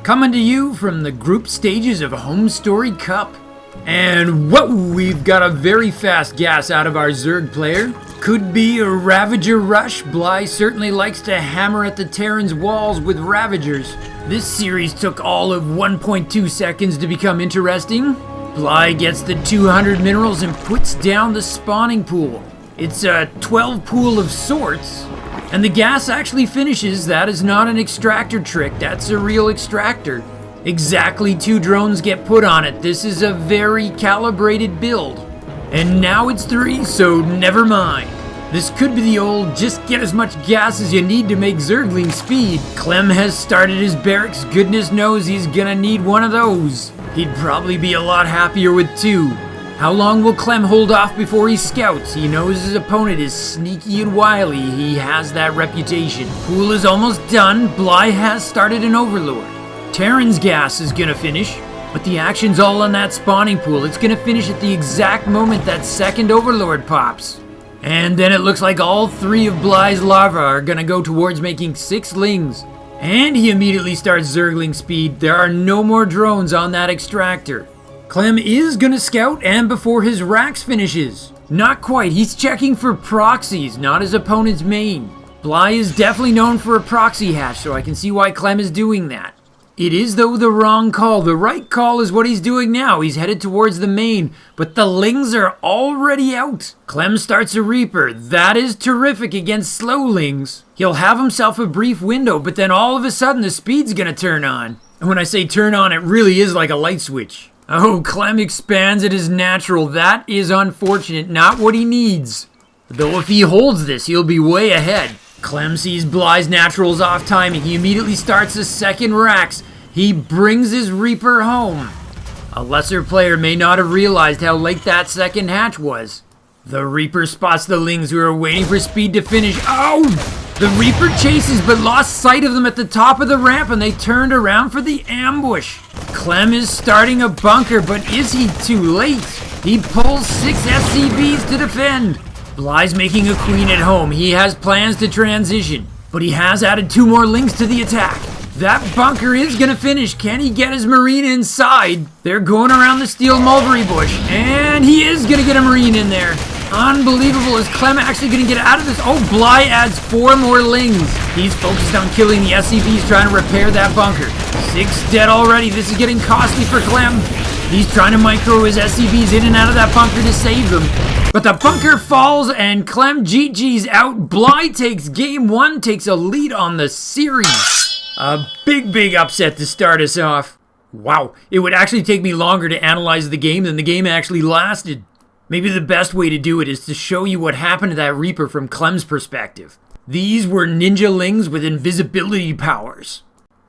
coming to you from the group stages of Home Story Cup. And whoa, we've got a very fast gas out of our Zerg player. Could be a Ravager rush. Bly certainly likes to hammer at the Terran's walls with Ravagers. This series took all of 1.2 seconds to become interesting. Bly gets the 200 minerals and puts down the spawning pool. It's a 12 pool of sorts. And the gas actually finishes. That is not an extractor trick, that's a real extractor. Exactly 2 drones get put on it. This is a very calibrated build. And now it's 3, so never mind. This could be the old just get as much gas as you need to make Zergling speed. Clem has started his barracks. Goodness knows he's gonna need one of those. He'd probably be a lot happier with 2. How long will Clem hold off before he scouts? He knows his opponent is sneaky and wily. He has that reputation. Pool is almost done. Bly has started an Overlord. Terran's gas is gonna finish, but the action's all on that spawning pool. It's gonna finish at the exact moment that second Overlord pops. And then it looks like all 3 of Bly's larvae are gonna go towards making 6 lings. And he immediately starts Zergling speed. There are no more drones on that extractor. Clem is gonna scout, and before his racks finishes. Not quite, he's checking for proxies, not his opponent's main. Bly is definitely known for a proxy hatch, so I can see why Clem is doing that. It is though the wrong call. The right call is what he's doing now. He's headed towards the main, but the lings are already out. Clem starts a Reaper. That is terrific against slow lings. He'll have himself a brief window, but then all of a sudden the speed's gonna turn on. And when I say turn on, it really is like a light switch. Oh, Clem expands at his natural. That is unfortunate, not what he needs. Though if he holds this, he'll be way ahead. Clem sees Bly's naturals off timing. He immediately starts his second racks. He brings his Reaper home. A lesser player may not have realized how late that second hatch was. The Reaper spots the lings who are waiting for speed to finish. Oh! The Reaper chases but lost sight of them at the top of the ramp and they turned around for the ambush. Clem is starting a bunker, but is he too late? He pulls 6 SCVs to defend. Bly's making a queen at home. He has plans to transition, but he has added 2 more lings to the attack. That bunker is gonna finish. Can he get his marine inside? They're going around the steel mulberry bush, and he is gonna get a marine in there. Unbelievable. Is Clem actually gonna get out of this? Oh, Bly adds 4 more lings. He's focused on killing the SCVs, trying to repair that bunker. 6 dead already. This is getting costly for Clem. He's trying to micro his SCVs in and out of that bunker to save them. But the bunker falls and Clem GG's out. Bly takes game 1, takes a lead on the series. A big upset to start us off. Wow, it would actually take me longer to analyze the game than the game actually lasted. Maybe the best way to do it is to show you what happened to that Reaper from Clem's perspective. These were ninja lings with invisibility powers.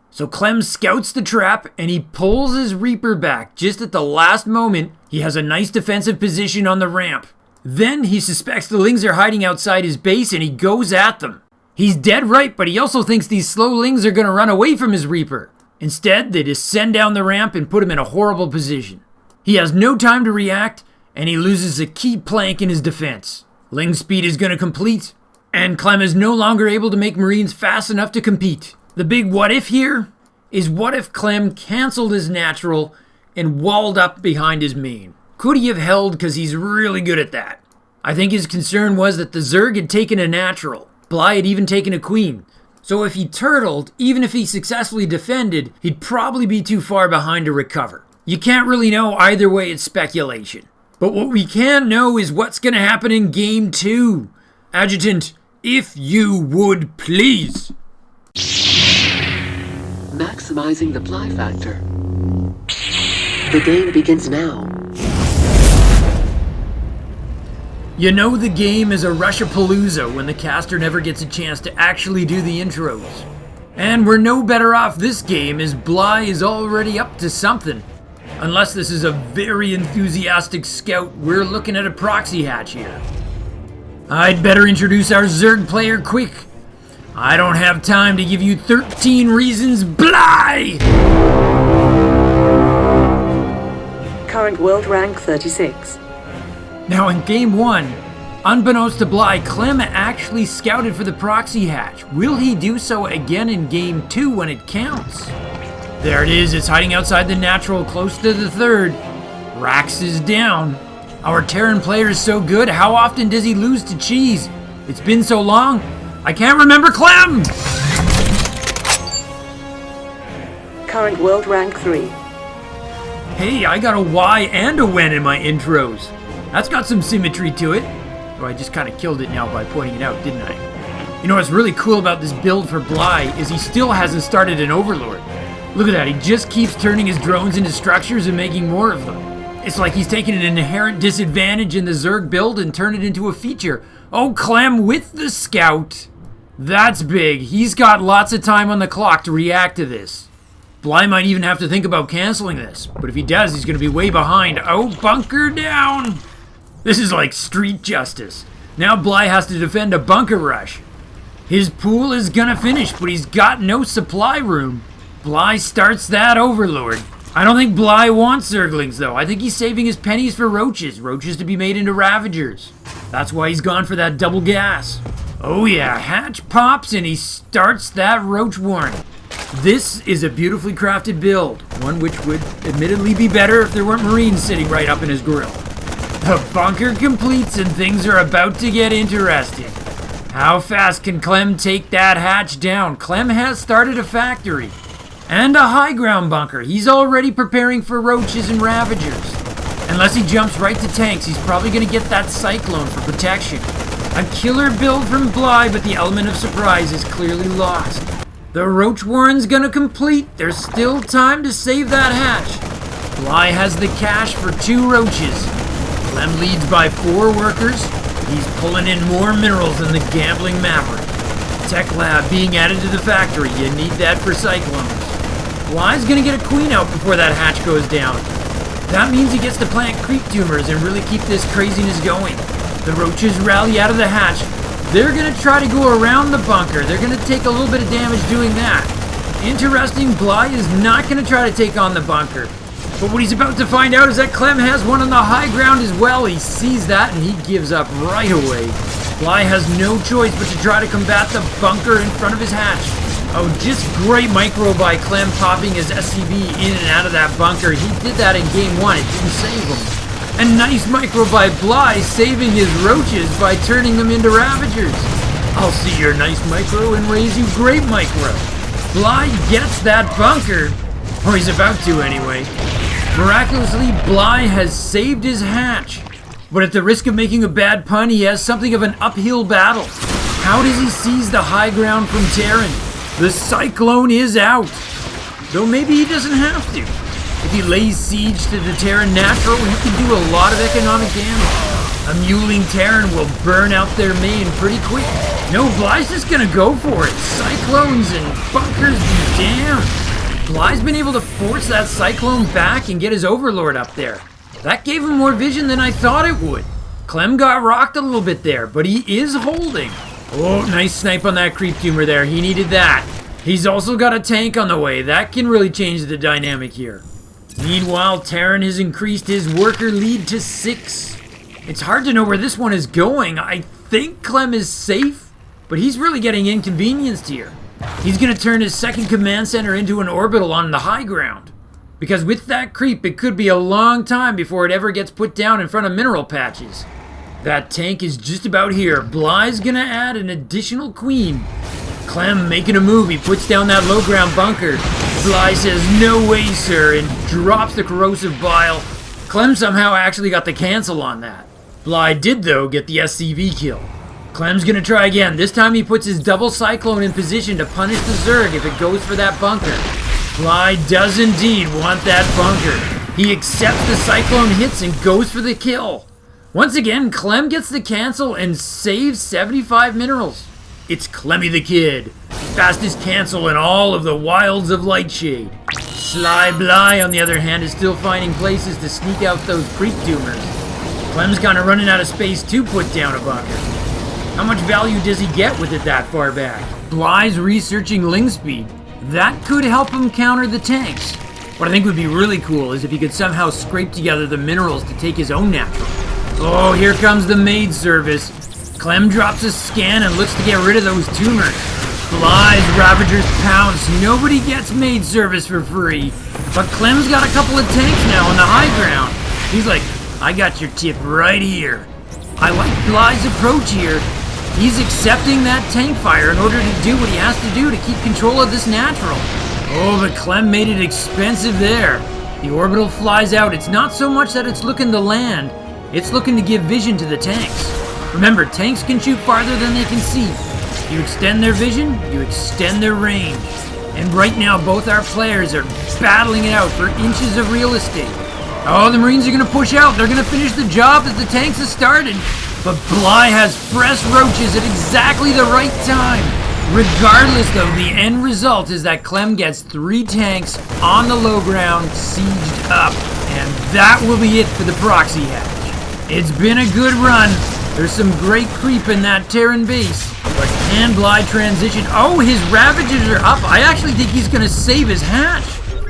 So Clem scouts the trap and he pulls his Reaper back just at the last moment. He has a nice defensive position on the ramp. Then he suspects the lings are hiding outside his base and he goes at them. He's dead right, but he also thinks these slow lings are gonna run away from his Reaper. Instead, they descend down the ramp and put him in a horrible position. He has no time to react, and he loses a key plank in his defense. Ling speed is gonna complete, and Clem is no longer able to make Marines fast enough to compete. The big what if here is what if Clem canceled his natural and walled up behind his main? Could he have held because he's really good at that? I think his concern was that the Zerg had taken a natural. Bly had even taken a queen. So if he turtled, even if he successfully defended, he'd probably be too far behind to recover. You can't really know, either way, it's speculation. But what we can know is what's gonna happen in game 2. Adjutant, if you would please. Maximizing the Bly factor. The game begins now. You know the game is a Rushapalooza when the caster never gets a chance to actually do the intros. And we're no better off this game as Bly is already up to something. Unless this is a very enthusiastic scout, we're looking at a proxy hatch here. I'd better introduce our Zerg player quick. I don't have time to give you 13 reasons, Bly! Current world rank 36. Now in game 1, unbeknownst to Bly, Clem actually scouted for the proxy hatch. Will he do so again in game 2 when it counts? There it is, it's hiding outside the natural, close to the third. Rax is down. Our Terran player is so good, how often does he lose to cheese? It's been so long, I can't remember Clem! Current world rank 3. Hey, I got a Y and a when in my intros. That's got some symmetry to it. Oh, I just kind of killed it now by pointing it out, didn't I? You know what's really cool about this build for Bly is he still hasn't started an Overlord. Look at that, he just keeps turning his drones into structures and making more of them. It's like he's taken an inherent disadvantage in the Zerg build and turned it into a feature. Oh, Clem with the scout. That's big. He's got lots of time on the clock to react to this. Bly might even have to think about canceling this, but if he does, he's going to be way behind. Oh, bunker down! This is like street justice. Now Bly has to defend a bunker rush. His pool is going to finish, but he's got no supply room. Bly starts that Overlord. I don't think Bly wants Zerglings, though. I think he's saving his pennies for roaches. Roaches to be made into Ravagers. That's why he's gone for that double gas. Oh yeah, hatch pops and he starts that Roach Warren. This is a beautifully crafted build, one which would admittedly be better if there weren't Marines sitting right up in his grill. The bunker completes and things are about to get interesting. How fast can Clem take that hatch down? Clem has started a factory. And a high ground bunker. He's already preparing for roaches and Ravagers. Unless he jumps right to tanks, he's probably going to get that Cyclone for protection. A killer build from Bly, but the element of surprise is clearly lost. The Roach Warren's gonna complete. There's still time to save that hatch. Bly has the cash for 2 roaches. Clem leads by 4 workers. He's pulling in more minerals than the gambling maverick. Tech lab being added to the factory. You need that for Cyclones. Bly's gonna get a queen out before that hatch goes down. That means he gets to plant creep tumors and really keep this craziness going. The roaches rally out of the hatch. They're gonna try to go around the bunker. They're gonna take a little bit of damage doing that. Interesting, Bly is not gonna try to take on the bunker. But what he's about to find out is that Clem has one on the high ground as well. He sees that and he gives up right away. Bly has no choice but to try to combat the bunker in front of his hatch. Oh, just great micro by Clem popping his SCV in and out of that bunker. He did that in game 1, it didn't save him. And nice micro by Bly saving his roaches by turning them into Ravagers. I'll see your nice micro and raise you great micro. Bly gets that bunker. Or he's about to anyway. Miraculously, Bly has saved his hatch. But at the risk of making a bad pun, he has something of an uphill battle. How does he seize the high ground from Terran? The Cyclone is out. Though maybe he doesn't have to. If he lays siege to the Terran natural, he can do a lot of economic damage. A muling Terran will burn out their main pretty quick. No, Bly's just gonna go for it. Cyclones and bunkers be damned. Bly's been able to force that Cyclone back and get his Overlord up there. That gave him more vision than I thought it would. Clem got rocked a little bit there, but he is holding. Oh, nice snipe on that creep tumor there. He needed that. He's also got a tank on the way. That can really change the dynamic here. Meanwhile, Terran has increased his worker lead to 6. It's hard to know where this one is going. I think Clem is safe, but he's really getting inconvenienced here. He's going to turn his second command center into an orbital on the high ground. Because with that creep, it could be a long time before it ever gets put down in front of mineral patches. That tank is just about here. Bly's going to add an additional queen. Clem making a move. He puts down that low ground bunker. Bly says, "No way, sir," and drops the corrosive bile. Clem somehow actually got the cancel on that. Bly did, though, get the SCV kill. Clem's gonna try again. This time he puts his double Cyclone in position to punish the Zerg if it goes for that bunker. Bly does indeed want that bunker. He accepts the Cyclone hits and goes for the kill. Once again, Clem gets the cancel and saves 75 minerals. It's Clemmy the Kid, fastest cancel in all of the wilds of Lightshade. Sly Bly, on the other hand, is still finding places to sneak out those creep tumors. Clem's kinda running out of space to put down a bunker. How much value does he get with it that far back? Bly's researching ling speed. That could help him counter the tanks. What I think would be really cool is if he could somehow scrape together the minerals to take his own natural. Oh, here comes the maid service. Clem drops a scan and looks to get rid of those tumors. Bly's Ravagers pounce. Nobody gets maid service for free. But Clem's got a couple of tanks now on the high ground. He's like, I got your tip right here. I like Bly's approach here. He's accepting that tank fire in order to do what he has to do to keep control of this natural. Oh, but Clem made it expensive there. The orbital flies out. It's not so much that it's looking to land. It's looking to give vision to the tanks. Remember, tanks can shoot farther than they can see. You extend their vision, you extend their range. And right now, both our players are battling it out for inches of real estate. Oh, the Marines are going to push out. They're going to finish the job that the tanks have started. But Bly has fresh roaches at exactly the right time. Regardless, though, the end result is that Clem gets 3 tanks on the low ground, sieged up. And that will be it for the proxy hatch. It's been a good run. There's some great creep in that Terran base. But can Bly transition? Oh, his Ravagers are up. I actually think he's going to save his hatch.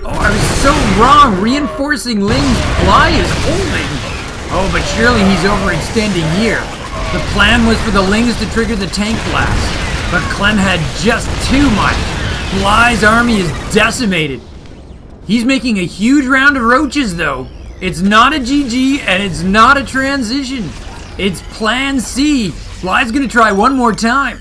Oh, I was so wrong. Reinforcing Lings, Bly is holding. Oh, but surely he's overextending here. The plan was for the Lings to trigger the tank blast. But Clem had just too much. Bly's army is decimated. He's making a huge round of roaches, though. It's not a GG, and it's not a transition. It's Plan C. Bly's gonna try one more time.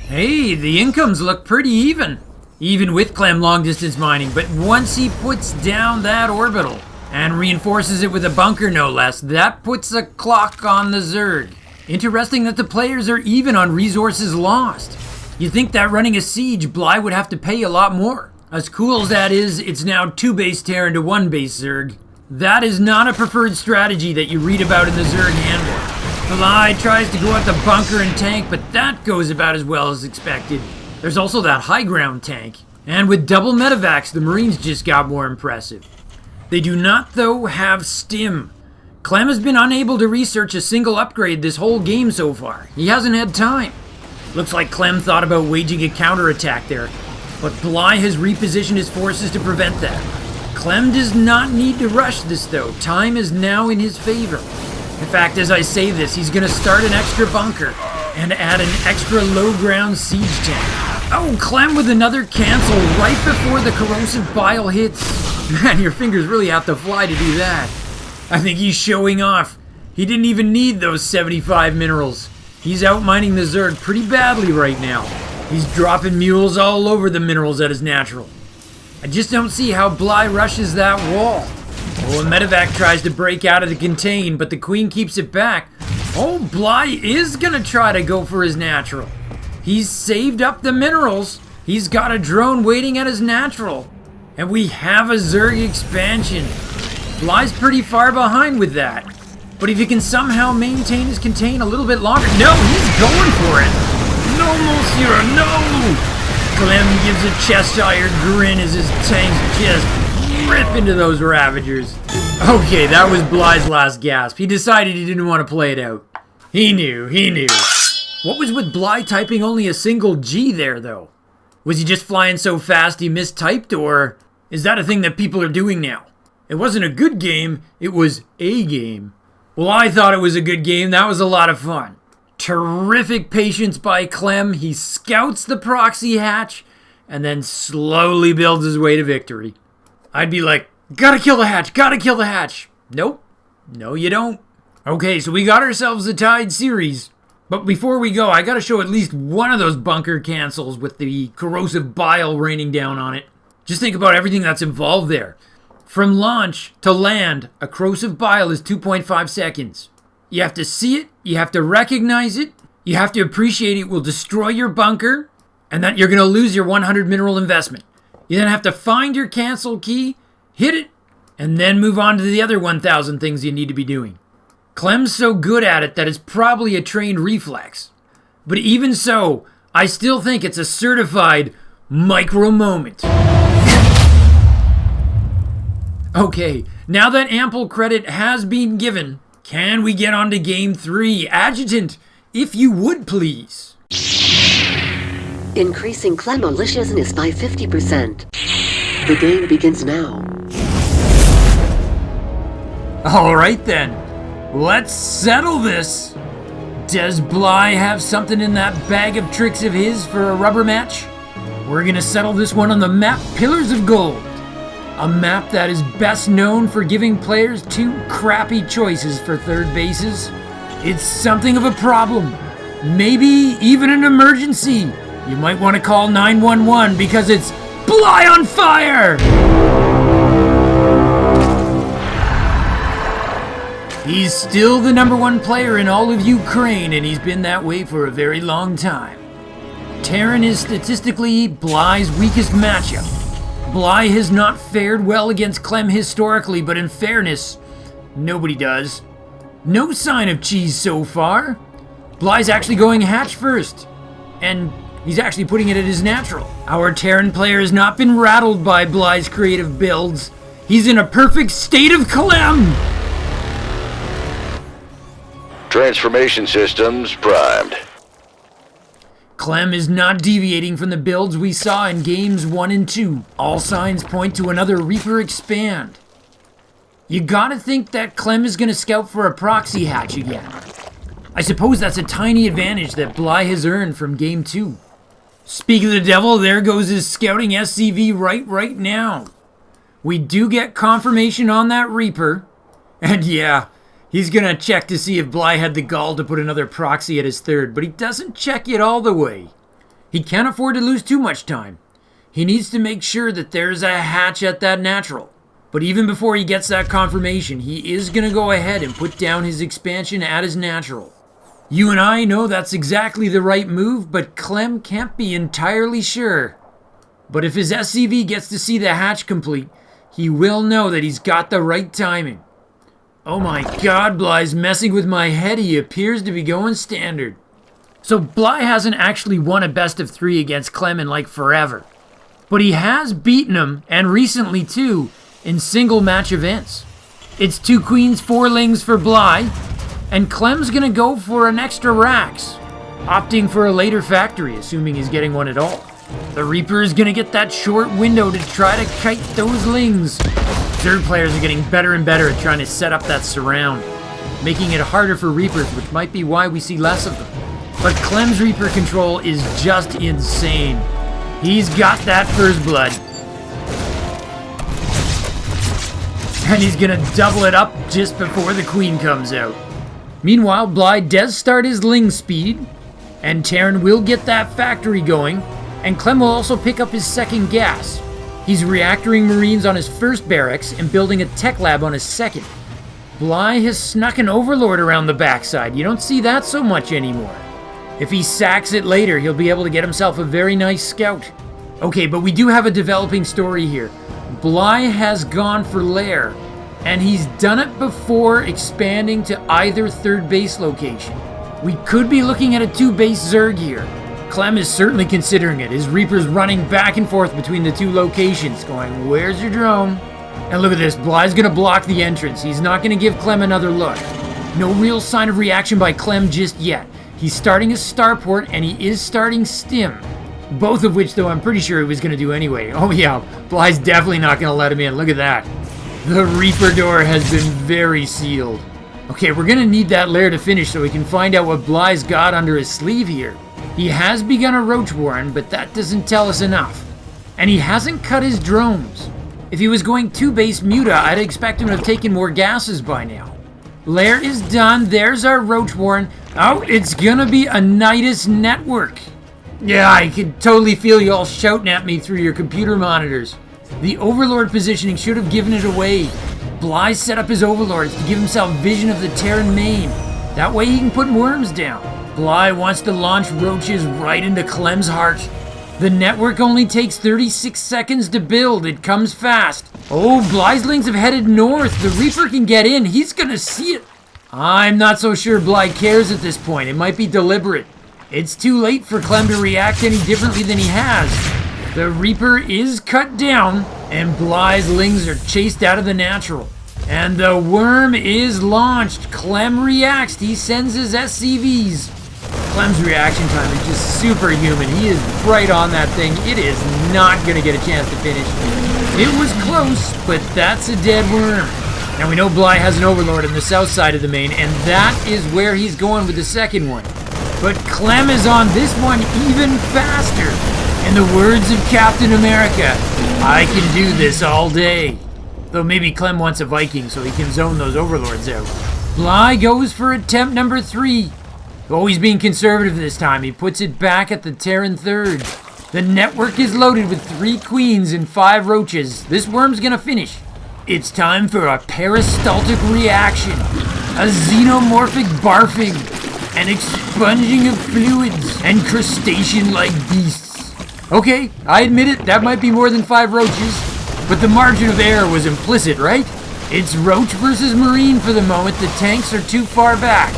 Hey, the incomes look pretty even. Even with Clem long distance mining, but once he puts down that orbital and reinforces it with a bunker no less, that puts a clock on the Zerg. Interesting that the players are even on resources lost. You'd think that running a siege, Bly would have to pay a lot more. As cool as that is, it's now 2 base Terran to 1 base Zerg. That is not a preferred strategy that you read about in the Zerg handbook. Bly tries to go at the bunker and tank, but that goes about as well as expected. There's also that high ground tank. And with double medevacs, the Marines just got more impressive. They do not, though, have stim. Clem has been unable to research a single upgrade this whole game so far. He hasn't had time. Looks like Clem thought about waging a counterattack there, but Bly has repositioned his forces to prevent that. Clem does not need to rush this, though. Time is now in his favor. In fact, as I say this, he's going to start an extra bunker and add an extra low-ground siege tank. Oh, Clem with another cancel right before the corrosive bile hits. Man, your fingers really have to fly to do that. I think he's showing off. He didn't even need those 75 minerals. He's out mining the Zerg pretty badly right now. He's dropping mules all over the minerals at his natural. I just don't see how Bly rushes that wall. Oh, a medevac tries to break out of the contain, but the Queen keeps it back. Oh, Bly is gonna try to go for his natural. He's saved up the minerals. He's got a drone waiting at his natural. And we have a Zerg expansion. Bly's pretty far behind with that. But if he can somehow maintain his contain a little bit longer... No, he's going for it. No, Monsieur, no! Clem gives a Cheshire grin as his tanks just rip into those Ravagers. Okay, that was Bly's last gasp. He decided he didn't want to play it out. He knew. What was with Bly typing only a single G there, though? Was he just flying so fast he mistyped, or is that a thing that people are doing now? It wasn't a good game, it was a game. Well, I thought it was a good game. That was a lot of fun. Terrific patience by Clem. He scouts the proxy hatch and then slowly builds his way to victory. I'd be like, gotta kill the hatch. Nope. No, you don't. Okay, so we got ourselves a tied series. But before we go, I gotta show at least one of those bunker cancels with the corrosive bile raining down on it. Just think about everything that's involved there. From launch to land, a corrosive bile is 2.5 seconds. You have to see it, you have to recognize it, you have to appreciate it will destroy your bunker, and that you're going to lose your 100 mineral investment. You then have to find your cancel key, hit it, and then move on to the other 1,000 things you need to be doing. Clem's so good at it that it's probably a trained reflex. But even so, I still think it's a certified micro moment. Okay, now that ample credit has been given, can we get on to Game 3? Adjutant, if you would please. Increasing Clem maliciousness by 50%. The game begins now. Alright then, let's settle this. Does Bly have something in that bag of tricks of his for a rubber match? We're gonna settle this one on the map Pillars of Gold. A map that is best known for giving players two crappy choices for third bases. It's something of a problem. Maybe even an emergency. You might want to call 911 because it's BlyOnFire! He's still the #1 player in all of Ukraine, and he's been that way for a very long time. Terran is statistically Bly's weakest matchup. Bly has not fared well against Clem historically, but in fairness, nobody does. No sign of cheese so far. Bly's actually going hatch first, and he's actually putting it at his natural. Our Terran player has not been rattled by Bly's creative builds. He's in a perfect state of Clem! Transformation systems primed. Clem is not deviating from the builds we saw in games 1 and 2. All signs point to another Reaper expand. You gotta think that Clem is gonna scout for a proxy hatch again. I suppose that's a tiny advantage that Bly has earned from game 2. Speak of the devil, there goes his scouting SCV right now. We do get confirmation on that Reaper, and yeah, he's gonna check to see if Bly had the gall to put another proxy at his third, but he doesn't check it all the way. He can't afford to lose too much time. He needs to make sure that there's a hatch at that natural. But even before he gets that confirmation, he is gonna go ahead and put down his expansion at his natural. You and I know that's exactly the right move, but Clem can't be entirely sure. But if his SCV gets to see the hatch complete, he will know that he's got the right timing. Oh my god, Bly's messing with my head. He appears to be going standard. So Bly hasn't actually won a best of 3 against Clem in like forever. But he has beaten him, and recently too, in single match events. It's 2 queens, 4 lings for Bly, and Clem's gonna go for an extra Rax, opting for a later factory, assuming he's getting one at all. The Reaper is gonna get that short window to try to kite those lings. Zerg players are getting better and better at trying to set up that surround, making it harder for Reapers, which might be why we see less of them. But Clem's Reaper control is just insane. He's got that first blood. And he's gonna double it up just before the queen comes out. Meanwhile, Bly does start his ling speed, and Terran will get that factory going, and Clem will also pick up his second gas. He's reactoring Marines on his first barracks and building a tech lab on his second. Bly has snuck an Overlord around the backside. You don't see that so much anymore. If he sacks it later, he'll be able to get himself a very nice scout. Okay, but we do have a developing story here. Bly has gone for Lair, and he's done it before expanding to either third base location. We could be looking at a 2-base Zerg here. Clem is certainly considering it. His Reaper's running back and forth between the 2 locations, going, where's your drone? And look at this, Bly's gonna block the entrance. He's not gonna give Clem another look. No real sign of reaction by Clem just yet. He's starting his starport, and he is starting stim. Both of which, though, I'm pretty sure he was gonna do anyway. Oh yeah, Bly's definitely not gonna let him in. Look at that. The Reaper door has been very sealed. Okay, we're gonna need that lair to finish so we can find out what Bly's got under his sleeve here. He has begun a roach warren, but that doesn't tell us enough. And he hasn't cut his drones. If he was going 2-base Muta, I'd expect him to have taken more gases by now. Lair is done. There's our roach warren. Oh, it's gonna be a Nidus network. Yeah, I can totally feel you all shouting at me through your computer monitors. The Overlord positioning should have given it away. Bly set up his Overlords to give himself vision of the Terran main. That way he can put worms down. Bly wants to launch roaches right into Clem's heart. The network only takes 36 seconds to build. It comes fast. Oh, Bly's lings have headed north. The Reaper can get in. He's gonna see it. I'm not so sure Bly cares at this point. It might be deliberate. It's too late for Clem to react any differently than he has. The Reaper is cut down, and Bly's lings are chased out of the natural. And the worm is launched. Clem reacts. He sends his SCVs. Clem's reaction time is just superhuman. He is right on that thing. It is not going to get a chance to finish. It was close, but that's a dead worm. Now we know Bly has an Overlord on the south side of the main, and that is where he's going with the second one. But Clem is on this one even faster. In the words of Captain America, I can do this all day. Though maybe Clem wants a Viking so he can zone those overlords out. Bly goes for attempt number 3. Always being conservative this time, he puts it back at the Terran 3rd. The network is loaded with 3 queens and 5 roaches. This worm's gonna finish. It's time for a peristaltic reaction. A xenomorphic barfing. An expunging of fluids. And crustacean-like beasts. Okay, I admit it, that might be more than 5 roaches. But the margin of error was implicit, right? It's roach versus marine for the moment. The tanks are too far back.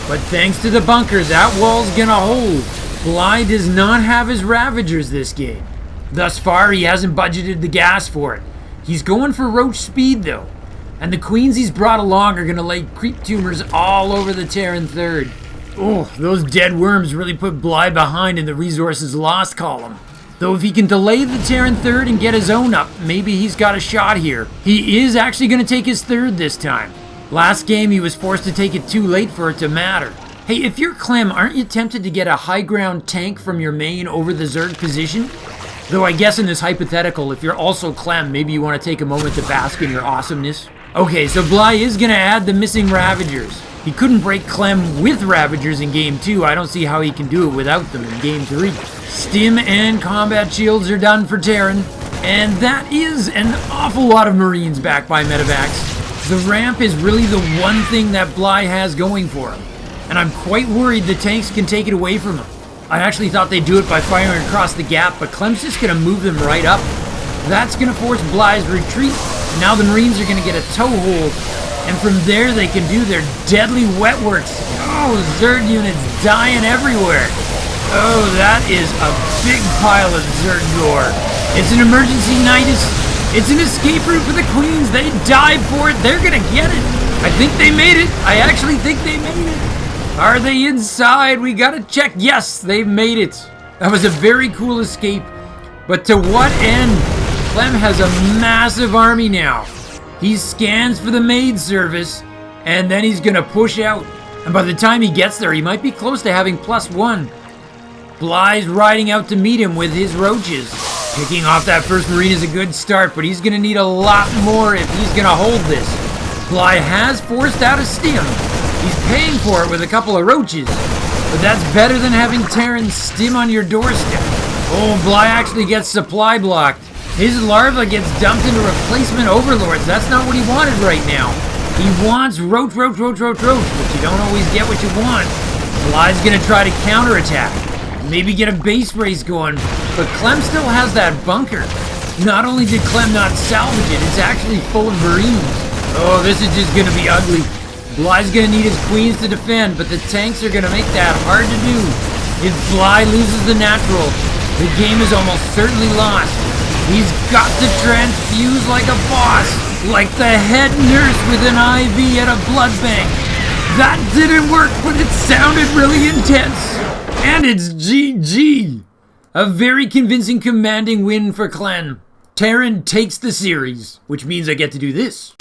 But thanks to the bunker, that wall's gonna hold. Bly does not have his Ravagers this game. Thus far, he hasn't budgeted the gas for it. He's going for roach speed though. And the queens he's brought along are gonna lay creep tumors all over the Terran 3rd. Oh, those dead worms really put Bly behind in the resources lost column. Though if he can delay the Terran 3rd and get his own up, maybe he's got a shot here. He is actually gonna take his 3rd this time. Last game he was forced to take it too late for it to matter. Hey, if you're Clem, aren't you tempted to get a high ground tank from your main over the Zerg position? Though I guess in this hypothetical, if you're also Clem, maybe you want to take a moment to bask in your awesomeness. Okay, so Bly is going to add the missing Ravagers. He couldn't break Clem with Ravagers in Game 2. I don't see how he can do it without them in Game 3. Stim and combat shields are done for Terran. And that is an awful lot of Marines backed by medevacs. The ramp is really the one thing that Bly has going for him. And I'm quite worried the tanks can take it away from him. I actually thought they'd do it by firing across the gap, but Clem's just going to move them right up. That's going to force Bly's retreat. Now the Marines are going to get a toehold. And from there they can do their deadly wet works. Oh, Zerg units dying everywhere. Oh, that is a big pile of Zerg gore. It's an emergency nidus. It's an escape route for the queens. They died for it. They're gonna get it. I think they made it. I actually think they made it. Are they inside? We gotta check. Yes, they made it. That was a very cool escape. But to what end? Clem has a massive army now. He scans for the maid service, and then he's gonna push out. And by the time he gets there, he might be close to having +1. Bly's riding out to meet him with his roaches. Picking off that first Marine is a good start, but he's gonna need a lot more if he's gonna hold this. Bly has forced out a stim. He's paying for it with a couple of roaches. But that's better than having Terran stim on your doorstep. Oh, Bly actually gets supply blocked. His larva gets dumped into replacement overlords. That's not what he wanted right now. He wants roach, but you don't always get what you want. Bly's gonna try to counterattack. Maybe get a base race going, but Clem still has that bunker. Not only did Clem not salvage it, it's actually full of Marines. Oh, this is just gonna be ugly. Bly's gonna need his queens to defend, but the tanks are gonna make that hard to do. If Bly loses the natural, the game is almost certainly lost. He's got to transfuse like a boss, like the head nurse with an IV at a blood bank. That didn't work, but it sounded really intense. And it's GG. A very convincing, commanding win for Clem. Terran takes the series, which means I get to do this.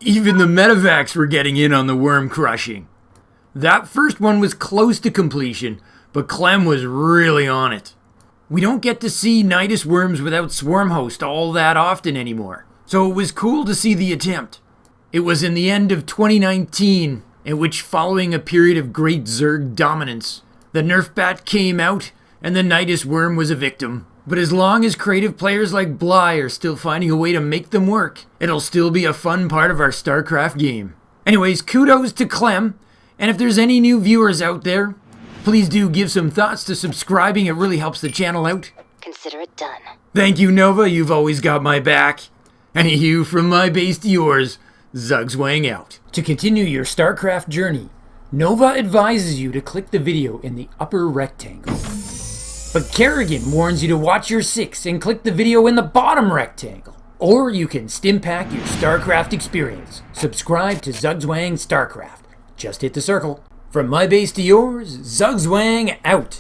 Even the medevacs were getting in on the worm crushing. That first one was close to completion, but Clem was really on it. We don't get to see Nidus worms without Swarm Host all that often anymore, so it was cool to see the attempt. It was in the end of 2019, in which following a period of great Zerg dominance, the Nerf bat came out and the Nidus worm was a victim. But as long as creative players like Bly are still finding a way to make them work, it'll still be a fun part of our Starcraft game. Anyways, kudos to Clem, and if there's any new viewers out there, please do give some thoughts to subscribing. It really helps the channel out. Consider it done. Thank you, Nova. You've always got my back. And you, from my base to yours, Zugzwang out. To continue your Starcraft journey, Nova advises you to click the video in the upper rectangle. But Kerrigan warns you to watch your 6 and click the video in the bottom rectangle. Or you can stimpack your Starcraft experience. Subscribe to Zugzwang Starcraft. Just hit the circle. From my base to yours, Zugzwang out.